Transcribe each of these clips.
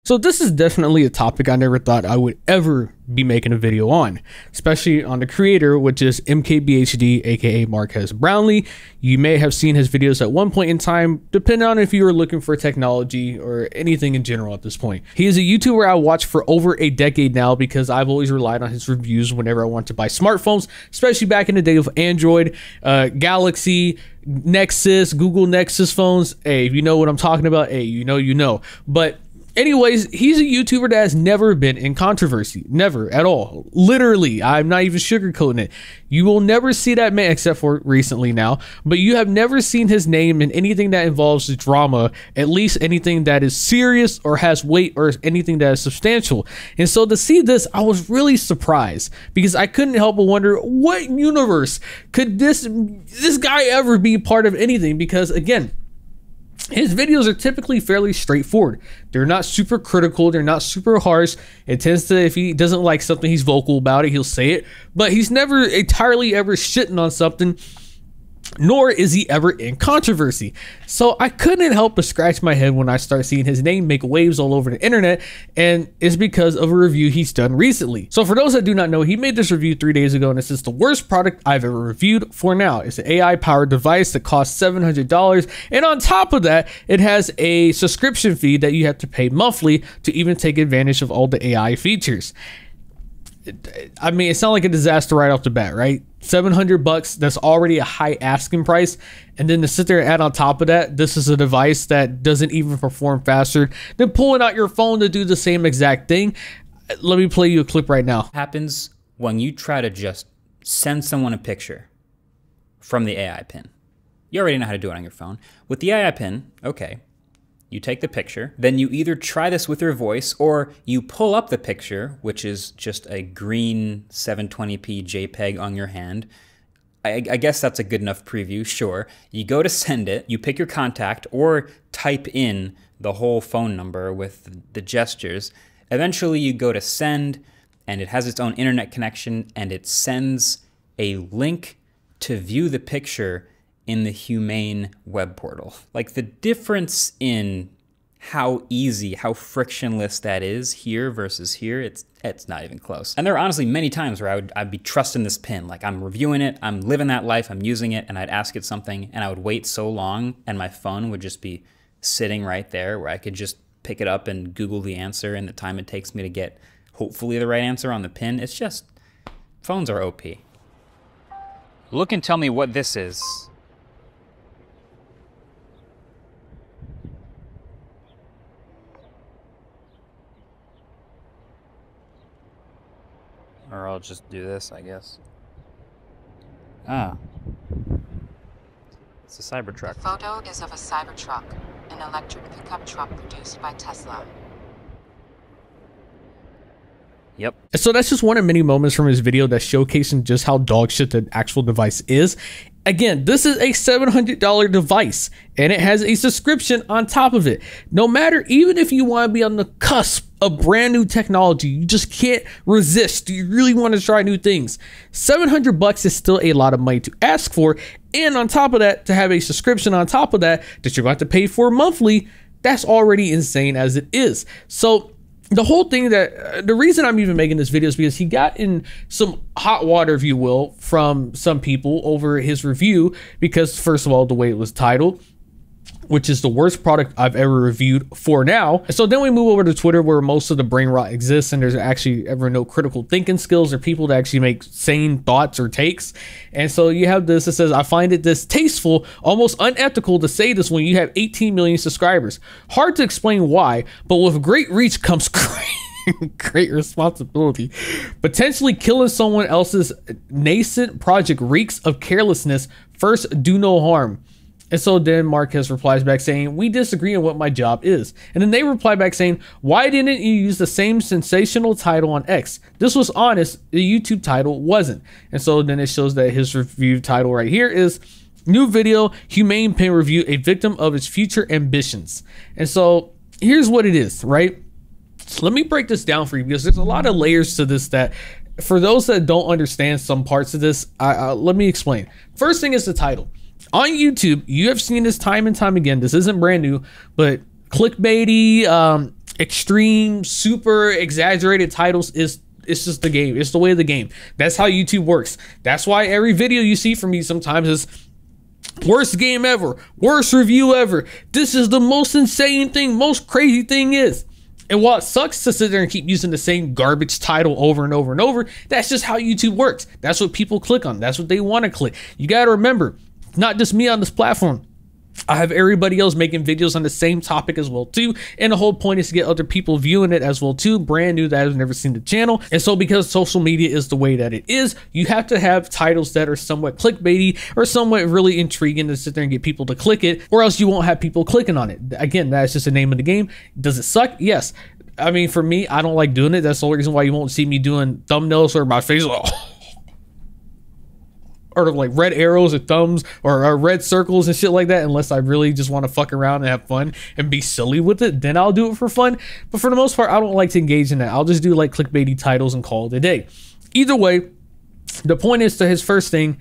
So this is definitely a topic I never thought I would ever be making a video on, especially on the creator, which is mkbhd, aka Marquez Brownlee. You may have seen his videos at one point in time, depending on if you were looking for technology or anything in general at this point. He is a YouTuber I watched for over a decade now because I've always relied on his reviews whenever I want to buy smartphones, especially back in the day of Android, Galaxy, Nexus, Google Nexus phones. Hey, if you know what I'm talking about, hey, you know. But anyways, he's a YouTuber that has never been in controversy. Never at all. Literally, I'm not even sugarcoating it. You will never see that man, except for recently now, but you have never seen his name in anything that involves drama, at least anything that is serious or has weight or anything that is substantial. And so to see this, I was really surprised because I couldn't help but wonder, what universe could this guy ever be part of anything? Because again, his videos are typically fairly straightforward. They're not super critical. They're not super harsh. It tends to, if he doesn't like something, he's vocal about it. He'll say it, but he's never entirely ever shitting on something, nor is he ever in controversy. So I couldn't help but scratch my head when I start seeing his name make waves all over the internet, and it's because of a review he's done recently. So for those that do not know, he made this review 3 days ago, and this is the worst product I've ever reviewed for now. It's an AI powered device that costs $700, and on top of that, it has a subscription fee that you have to pay monthly to even take advantage of all the AI features. I mean, it sounds like a disaster right off the bat, right? $700, that's already a high asking price, and then to sit there and add on top of that, this is a device that doesn't even perform faster than pulling out your phone to do the same exact thing. Let me play you a clip right now. Happens when you try to just send someone a picture from the AI pin. You already know how to do it on your phone. With the AI pin, okay, you take the picture, then you either try this with your voice or you pull up the picture, which is just a green 720p JPEG on your hand. I guess that's a good enough preview, sure. You go to send it, you pick your contact or type in the whole phone number with the gestures. Eventually you go to send, and it has its own internet connection, and it sends a link to view the picture in the Humane web portal. Like, the difference in how easy, how frictionless that is here versus here, it's not even close. And there are honestly many times where I'd be trusting this pin. Like, I'm reviewing it, I'm living that life, I'm using it, and I'd ask it something, and I would wait so long, and my phone would just be sitting right there where I could just pick it up and Google the answer in the time it takes me to get hopefully the right answer on the pin. It's just, phones are OP. Look and tell me what this is. Or I'll just do this, I guess. Ah. It's a Cybertruck. The photo is of a Cybertruck, an electric pickup truck produced by Tesla. Yep. So that's just one of many moments from his video that's showcasing just how dog shit the actual device is. Again, this is a $700 device, and it has a subscription on top of it. No matter, even if you want to be on the cusp of brand new technology, you just can't resist. You really want to try new things. $700 is still a lot of money to ask for, and on top of that, to have a subscription on top of that you're going to pay for monthly, that's already insane as it is. So the whole thing, that the reason I'm even making this video is because he got in some hot water, if you will, from some people over his review, because first of all, the way it was titled, which is the worst product I've ever reviewed for now. So then we move over to Twitter, where most of the brain rot exists, and there's actually ever no critical thinking skills or people to actually make sane thoughts or takes. And so you have this that says, I find it distasteful, almost unethical to say this when you have 18 million subscribers. Hard to explain why, but with great reach comes great responsibility. Potentially killing someone else's nascent project reeks of carelessness. First, do no harm. And so then Marquez replies back saying, we disagree on what my job is. And then they reply back saying, why didn't you use the same sensational title on X? This was honest, the YouTube title wasn't. And so then it shows that his review title right here is New Video, Humane Pin Review, a Victim of Its Future Ambitions. And so here's what it is, right? So let me break this down for you, because there's a lot of layers to this that, for those that don't understand some parts of this, let me explain. First thing is the title. On YouTube, you have seen this time and time again. This isn't brand new, but clickbaity, extreme, super exaggerated titles is, it's just the game. It's the way of the game. That's how YouTube works. That's why every video you see from me sometimes is worst game ever, worst review ever. This is the most insane thing, most crazy thing is. And while it sucks to sit there and keep using the same garbage title over and over and over, that's just how YouTube works. That's what people click on. That's what they want to click. You got to remember, not just me on this platform. I have everybody else making videos on the same topic as well too, and the whole point is to get other people viewing it as well too, brand new that have never seen the channel. And so because social media is the way that it is, you have to have titles that are somewhat clickbaity or somewhat really intriguing to sit there and get people to click it, or else you won't have people clicking on it. Again, that's just the name of the game. Does it suck? Yes. I mean, for me, I don't like doing it. That's the only reason why you won't see me doing thumbnails or my face or like red arrows or thumbs or red circles and shit like that, unless I really just want to fuck around and have fun and be silly with it. Then I'll do it for fun. But for the most part, I don't like to engage in that. I'll just do like clickbaity titles and call it a day. Either way, the point is to his first thing,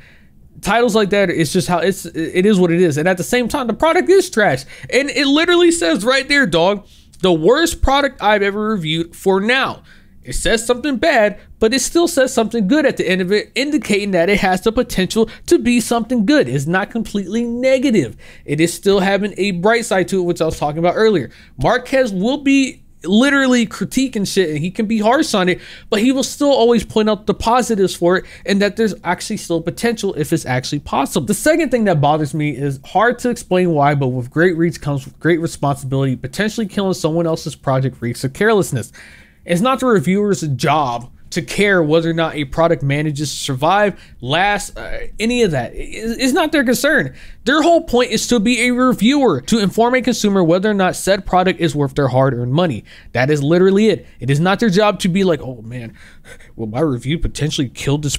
titles like that, it's just how it is what it is. And at the same time, the product is trash. And it literally says right there, dog, the worst product I've ever reviewed for now. It says something bad, but it still says something good at the end of it, indicating that it has the potential to be something good. It's not completely negative. It is still having a bright side to it, which I was talking about earlier. Marquez will be literally critiquing shit and he can be harsh on it, but he will still always point out the positives for it and that there's actually still potential if it's actually possible. The second thing that bothers me is hard to explain why, but with great reach comes with great responsibility. Potentially killing someone else's project reeks of carelessness. It's not the reviewer's job to care whether or not a product manages to survive, last, any of that. It's not their concern. Their whole point is to be a reviewer, to inform a consumer whether or not said product is worth their hard-earned money. That is literally it. It is not their job to be like, oh man, will my review potentially kill this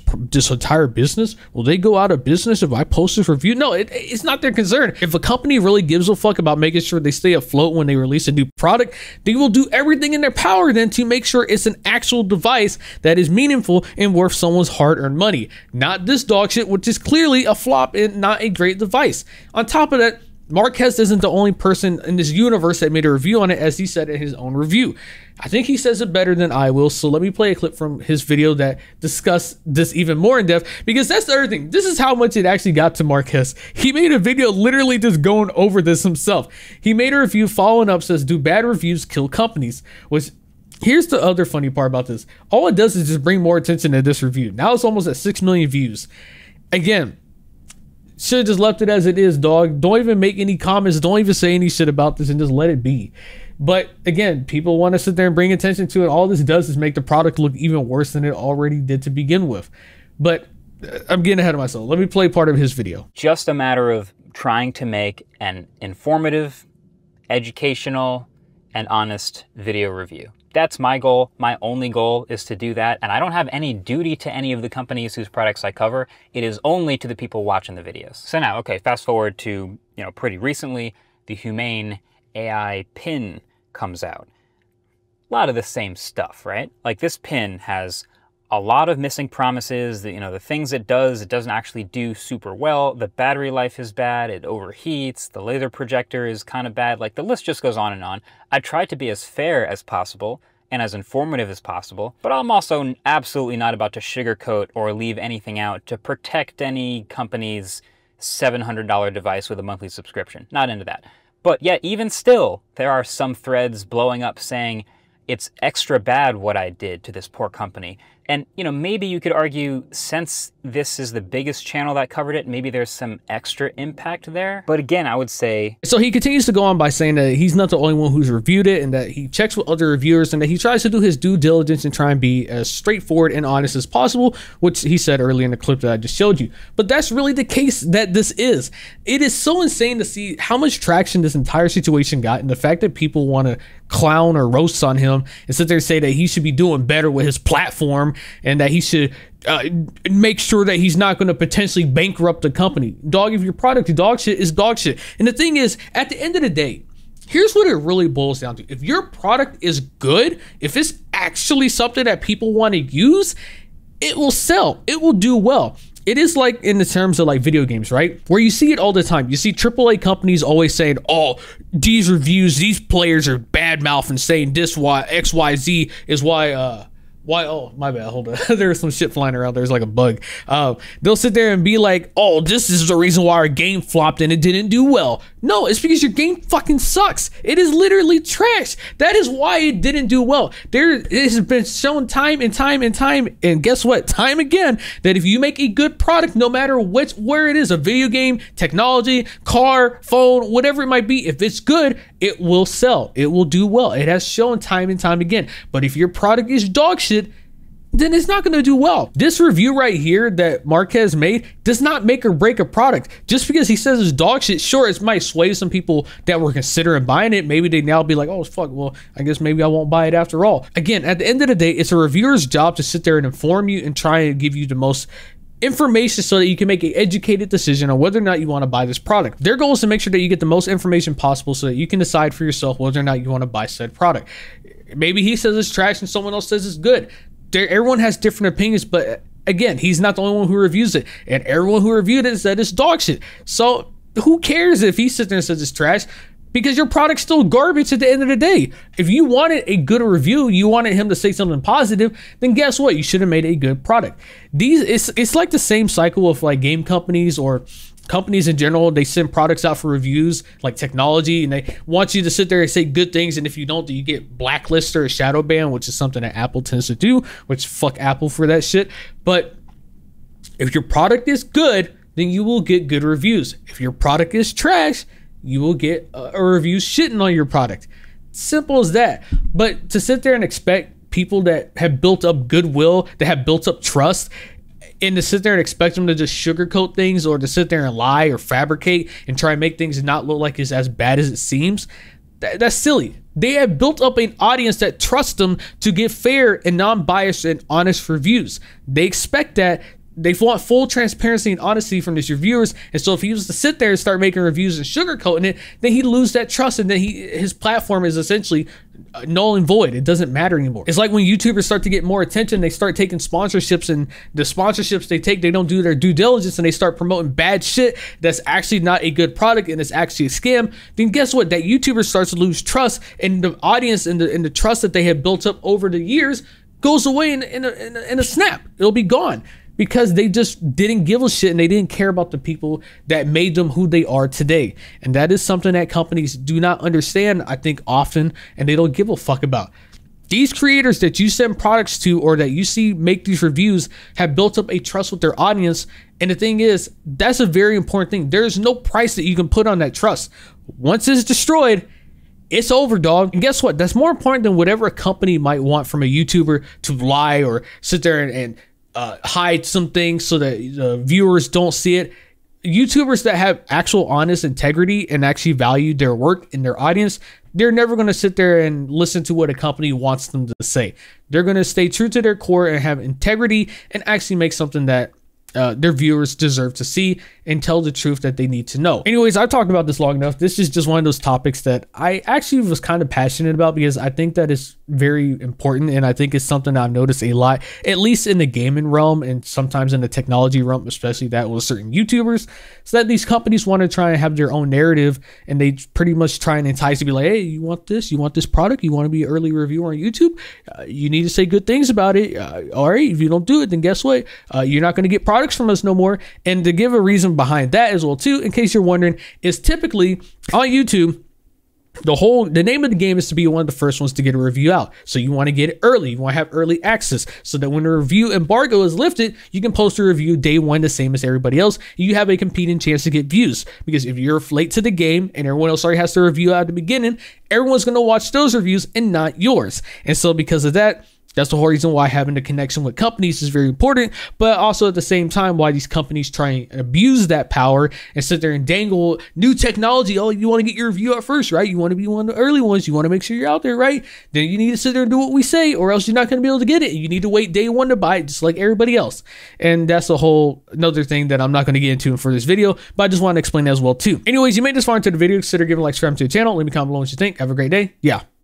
entire business? Will they go out of business if I post this review? No, it's not their concern. If a company really gives a fuck about making sure they stay afloat when they release a new product, they will do everything in their power then to make sure it's an actual device that is meaningful and worth someone's hard-earned money. Not this dog shit, which is clearly a flop and not a great device. On top of that, Marquez isn't the only person in this universe that made a review on it, as he said in his own review. I think he says it better than I will, so let me play a clip from his video that discussed this even more in depth, because that's the other thing. This is how much it actually got to Marquez. He made a video literally just going over this himself. He made a review following up, says, do bad reviews kill companies? Which, here's the other funny part about this. All it does is just bring more attention to this review. Now it's almost at 6 million views. Again, should have just left it as it is, dog. Don't even make any comments. Don't even say any shit about this and just let it be. But again, people want to sit there and bring attention to it. All this does is make the product look even worse than it already did to begin with. But I'm getting ahead of myself. Let me play part of his video. Just a matter of trying to make an informative, educational, and honest video review. That's my goal. My only goal is to do that. And I don't have any duty to any of the companies whose products I cover. It is only to the people watching the videos. So now, okay, fast forward to, pretty recently, the Humane AI pin comes out. A lot of the same stuff, right? Like this pin has a lot of missing promises. The things it doesn't actually do super well. The battery life is bad. It overheats. The laser projector is kind of bad. Like the list just goes on and on. I try to be as fair as possible and as informative as possible, but I'm also absolutely not about to sugarcoat or leave anything out to protect any company's $700 device with a monthly subscription. Not into that. But yet, even still, there are some threads blowing up saying, it's extra bad what I did to this poor company. And, maybe you could argue, since this is the biggest channel that covered it, maybe there's some extra impact there. But again, I would say... So he continues to go on by saying that he's not the only one who's reviewed it and that he checks with other reviewers and that he tries to do his due diligence and try and be as straightforward and honest as possible, which he said earlier in the clip that I just showed you. But that's really the case that this is. It is so insane to see how much traction this entire situation got, and the fact that people want to clown or roast on him and sit there and say that he should be doing better with his platform and that he should make sure that he's not going to potentially bankrupt the company. Dog, if your product is dog shit, is dog shit. And the thing is, at the end of the day, here's what it really boils down to. If your product is good, if it's actually something that people want to use, it will sell. It will do well. it is like in the terms of like video games, right? Where you see it all the time. You see AAA companies always saying, oh, these reviews, these players are bad mouth and saying this why XYZ is why, oh, my bad, hold on. There's some shit flying around. There's like a bug. They'll sit there and be like, oh, this is the reason why our game flopped and it didn't do well. No, it's because your game fucking sucks. It is literally trash. That is why it didn't do well. It has been shown time and time and time, and guess what? Time again, that if you make a good product, no matter where it is, a video game, technology, car, phone, whatever it might be, if it's good, it will sell. It will do well. It has shown time and time again. But if your product is dog shit, then it's not going to do well. This review right here that Marquez made does not make or break a product. Just because he says it's dog shit, sure, it might sway some people that were considering buying it. Maybe they now be like, oh, fuck, well, I guess maybe I won't buy it after all. Again, at the end of the day, it's a reviewer's job to sit there and inform you and try and give you the most information so that you can make an educated decision on whether or not you want to buy this product. Their goal is to make sure that you get the most information possible so that you can decide for yourself whether or not you want to buy said product. Maybe he says it's trash and someone else says it's good. Everyone has different opinions, but again, he's not the only one who reviews it, and everyone who reviewed it said it's dog shit. So who cares if he sits there and says it's trash? Because your product's still garbage at the end of the day. If you wanted a good review, you wanted him to say something positive, then guess what? You should have made a good product. It's like the same cycle of like game companies or companies in general. They send products out for reviews like technology, and they want you to sit there and say good things, and if you don't, then you get blacklisted or shadow banned, which is something that Apple tends to do, which fuck Apple for that shit. But if your product is good, then you will get good reviews. If your product is trash, you will get a review shitting on your product. Simple as that. But to sit there and expect people that have built up goodwill, that have built up trust, and to sit there and expect them to just sugarcoat things or to sit there and lie or fabricate and try and make things not look like it's as bad as it seems, that's silly. They have built up an audience that trusts them to give fair and non-biased and honest reviews. They expect that. They want full transparency and honesty from these reviewers. And so if he was to sit there and start making reviews and sugarcoating it, then he'd lose that trust, and then his platform is essentially null and void. It doesn't matter anymore. It's like when YouTubers start to get more attention, they start taking sponsorships, and the sponsorships they take, they don't do their due diligence, and they start promoting bad shit that's actually not a good product and it's actually a scam. Then guess what? That YouTuber starts to lose trust, and the audience and the trust that they have built up over the years goes away in a snap. It'll be gone. Because they just didn't give a shit and they didn't care about the people that made them who they are today. And that is something that companies do not understand, I think, often, and they don't give a fuck about. These creators that you send products to or that you see make these reviews have built up a trust with their audience. And the thing is, that's a very important thing. There's no price that you can put on that trust. Once it's destroyed, it's over, dog. And guess what? That's more important than whatever a company might want from a YouTuber to lie or sit there and hide some things so that the viewers don't see it. YouTubers that have actual honest integrity and actually value their work and their audience, they're never going to sit there and listen to what a company wants them to say. They're going to stay true to their core and have integrity and actually make something that their viewers deserve to see and tell the truth that they need to know. Anyways, I've talked about this long enough. This is just one of those topics that I actually was kind of passionate about because I think that is very important, and I think it's something I've noticed a lot, at least in the gaming realm and sometimes in the technology realm, especially that with certain YouTubers, so that these companies want to try and have their own narrative, and they pretty much try and entice to be like, hey, you want this? You want this product? You want to be an early reviewer on YouTube? You need to say good things about it. All right, if you don't do it, then guess what? You're not going to get products from us no more. And to give a reason behind that as well too, in case you're wondering, is typically on YouTube, the name of the game is to be one of the first ones to get a review out. So you want to get it early. You want to have early access so that when the review embargo is lifted, you can post a review day one the same as everybody else. You have a competing chance to get views, because if you're late to the game and everyone else already has to review out at the beginning, everyone's going to watch those reviews and not yours. And so because of that, that's the whole reason why having a connection with companies is very important, but also at the same time why these companies try and abuse that power and sit there and dangle new technology. Oh, you want to get your review out first, right? You want to be one of the early ones. You want to make sure you're out there, right? Then you need to sit there and do what we say, or else you're not going to be able to get it. You need to wait day one to buy it, just like everybody else. And that's a whole another thing that I'm not going to get into for this video, but I just want to explain that as well too. Anyways, you made this far into the video. Consider giving a like, subscribe to the channel. Leave me a comment below what you think. Have a great day. Yeah.